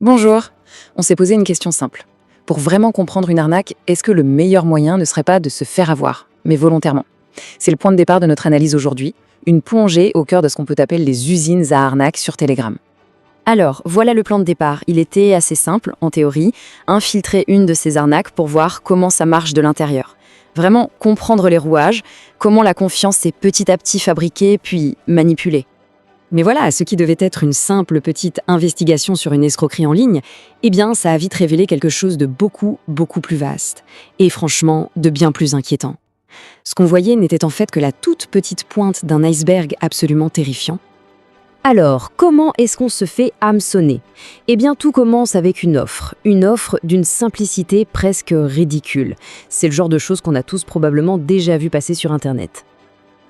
Bonjour. On s'est posé une question simple. Pour vraiment comprendre une arnaque, est-ce que le meilleur moyen ne serait pas de se faire avoir, mais volontairement? C'est le point de départ de notre analyse aujourd'hui, une plongée au cœur de ce qu'on peut appeler les usines à arnaques sur Telegram. Alors, voilà le plan de départ. Il était assez simple, en théorie, infiltrer une de ces arnaques pour voir comment ça marche de l'intérieur. Vraiment comprendre les rouages, comment la confiance est petit à petit fabriquée puis manipulée. Mais voilà, ce qui devait être une simple petite investigation sur une escroquerie en ligne, eh bien, ça a vite révélé quelque chose de beaucoup plus vaste. Et franchement, de bien plus inquiétant. Ce qu'on voyait n'était en fait que la toute petite pointe d'un iceberg absolument terrifiant. Alors, comment est-ce qu'on se fait hameçonner? Eh bien, tout commence avec une offre d'une simplicité presque ridicule. C'est le genre de choses qu'on a tous probablement déjà vu passer sur Internet.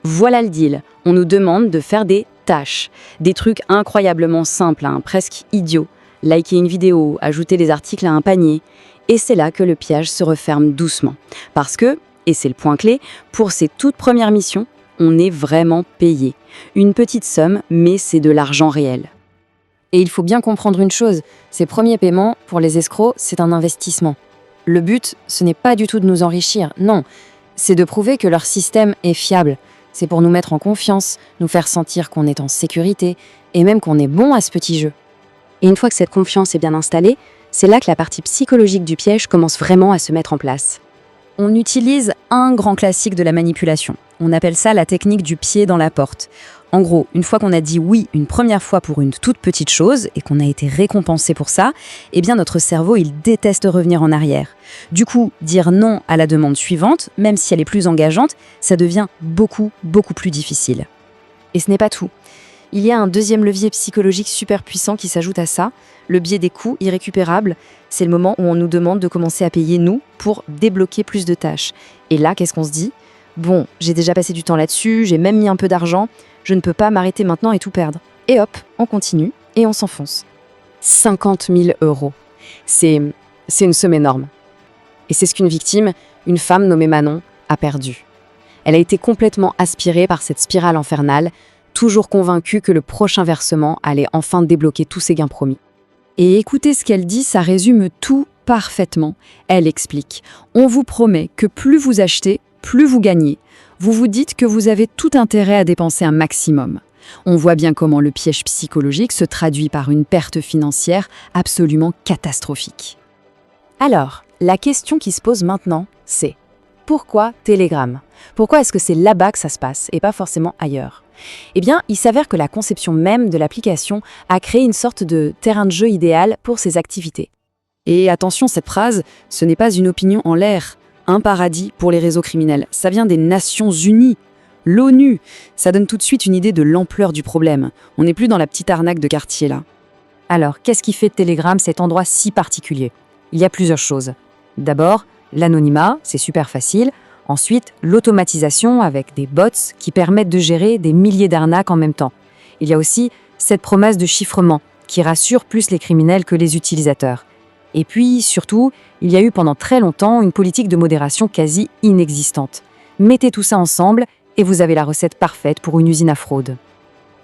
Voilà le deal, on nous demande de faire des tâches, des trucs incroyablement simples, presque idiots. Liker une vidéo, ajouter des articles à un panier. Et c'est là que le piège se referme doucement. Parce que, et c'est le point clé, pour ces toutes premières missions, on est vraiment payé. Une petite somme, mais c'est de l'argent réel. Et il faut bien comprendre une chose, ces premiers paiements, pour les escrocs, c'est un investissement. Le but, ce n'est pas du tout de nous enrichir, non. C'est de prouver que leur système est fiable. C'est pour nous mettre en confiance, nous faire sentir qu'on est en sécurité, et même qu'on est bon à ce petit jeu. Et une fois que cette confiance est bien installée, c'est là que la partie psychologique du piège commence vraiment à se mettre en place. On utilise un grand classique de la manipulation. On appelle ça la technique du pied dans la porte. En gros, une fois qu'on a dit oui une première fois pour une toute petite chose et qu'on a été récompensé pour ça, eh bien notre cerveau, il déteste revenir en arrière. Du coup, dire non à la demande suivante, même si elle est plus engageante, ça devient beaucoup plus difficile. Et ce n'est pas tout. Il y a un deuxième levier psychologique super puissant qui s'ajoute à ça, le biais des coûts irrécupérables. C'est le moment où on nous demande de commencer à payer nous pour débloquer plus de tâches. Et là, qu'est-ce qu'on se dit ? Bon, j'ai déjà passé du temps là-dessus, j'ai même mis un peu d'argent, je ne peux pas m'arrêter maintenant et tout perdre. Et hop, on continue et on s'enfonce. 50 000 €. C'est une somme énorme. Et c'est ce qu'une victime, une femme nommée Manon, a perdu. Elle a été complètement aspirée par cette spirale infernale, toujours convaincue que le prochain versement allait enfin débloquer tous ses gains promis. Et écoutez ce qu'elle dit, ça résume tout parfaitement. Elle explique « On vous promet que plus vous achetez, plus vous gagnez. Vous vous dites que vous avez tout intérêt à dépenser un maximum. » On voit bien comment le piège psychologique se traduit par une perte financière absolument catastrophique. Alors, la question qui se pose maintenant, c'est pourquoi Telegram? Pourquoi est-ce que c'est là-bas que ça se passe et pas forcément ailleurs? Eh bien, il s'avère que la conception même de l'application a créé une sorte de terrain de jeu idéal pour ces activités. Et attention, cette phrase, ce n'est pas une opinion en l'air. Un paradis pour les réseaux criminels. Ça vient des Nations Unies, l'ONU. Ça donne tout de suite une idée de l'ampleur du problème. On n'est plus dans la petite arnaque de quartier là. Alors, qu'est-ce qui fait de Telegram cet endroit si particulier? Il y a plusieurs choses. D'abord, l'anonymat, c'est super facile. Ensuite, l'automatisation avec des bots qui permettent de gérer des milliers d'arnaques en même temps. Il y a aussi cette promesse de chiffrement qui rassure plus les criminels que les utilisateurs. Et puis, surtout, il y a eu pendant très longtemps une politique de modération quasi inexistante. Mettez tout ça ensemble et vous avez la recette parfaite pour une usine à fraude.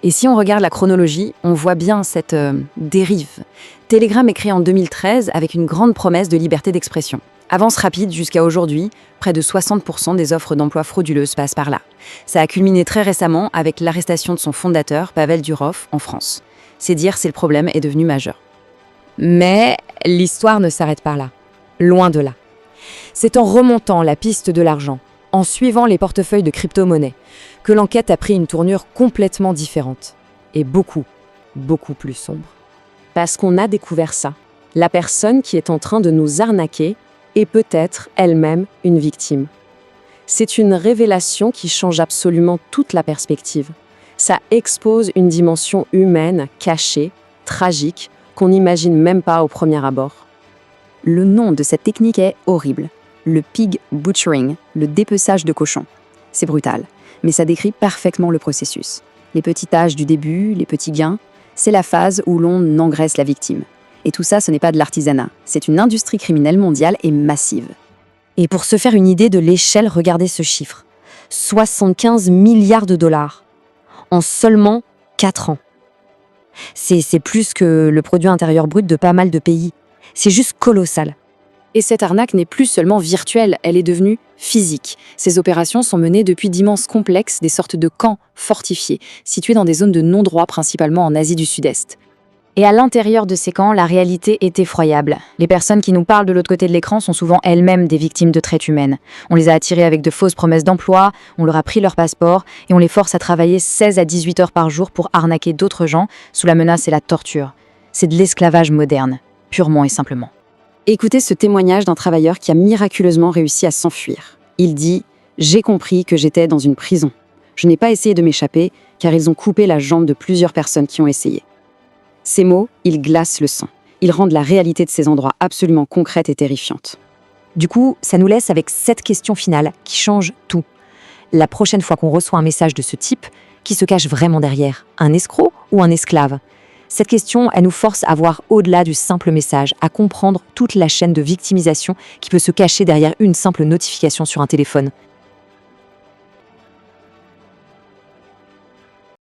Et si on regarde la chronologie, on voit bien cette dérive. Telegram est créé en 2013 avec une grande promesse de liberté d'expression. Avance rapide jusqu'à aujourd'hui, près de 60% des offres d'emploi frauduleuses passent par là. Ça a culminé très récemment avec l'arrestation de son fondateur, Pavel Durov, en France. C'est dire si le problème est devenu majeur. Mais l'histoire ne s'arrête pas là. Loin de là. C'est en remontant la piste de l'argent, en suivant les portefeuilles de crypto-monnaies, que l'enquête a pris une tournure complètement différente. Et beaucoup plus sombre. Parce qu'on a découvert ça. La personne qui est en train de nous arnaquer est peut-être elle-même une victime. C'est une révélation qui change absolument toute la perspective. Ça expose une dimension humaine, cachée, tragique, qu'on n'imagine même pas au premier abord. Le nom de cette technique est horrible. Le pig butchering, le dépeçage de cochons. C'est brutal, mais ça décrit parfaitement le processus. Les petits tâches du début, les petits gains, c'est la phase où l'on engraisse la victime. Et tout ça, ce n'est pas de l'artisanat. C'est une industrie criminelle mondiale et massive. Et pour se faire une idée de l'échelle, regardez ce chiffre. 75 milliards de dollars. En seulement 4 ans. C'est plus que le produit intérieur brut de pas mal de pays. C'est juste colossal. Et cette arnaque n'est plus seulement virtuelle, elle est devenue physique. Ces opérations sont menées depuis d'immenses complexes, des sortes de camps fortifiés, situés dans des zones de non-droit, principalement en Asie du Sud-Est. Et à l'intérieur de ces camps, la réalité est effroyable. Les personnes qui nous parlent de l'autre côté de l'écran sont souvent elles-mêmes des victimes de traite humaine. On les a attirées avec de fausses promesses d'emploi, on leur a pris leur passeport et on les force à travailler 16 à 18 heures par jour pour arnaquer d'autres gens sous la menace et la torture. C'est de l'esclavage moderne, purement et simplement. Écoutez ce témoignage d'un travailleur qui a miraculeusement réussi à s'enfuir. Il dit « J'ai compris que j'étais dans une prison. Je n'ai pas essayé de m'échapper car ils ont coupé la jambe de plusieurs personnes qui ont essayé. » Ces mots, ils glacent le sang. Ils rendent la réalité de ces endroits absolument concrète et terrifiante. Du coup, ça nous laisse avec cette question finale qui change tout. La prochaine fois qu'on reçoit un message de ce type, qui se cache vraiment derrière? Un escroc ou un esclave? Cette question, elle nous force à voir au-delà du simple message, à comprendre toute la chaîne de victimisation qui peut se cacher derrière une simple notification sur un téléphone.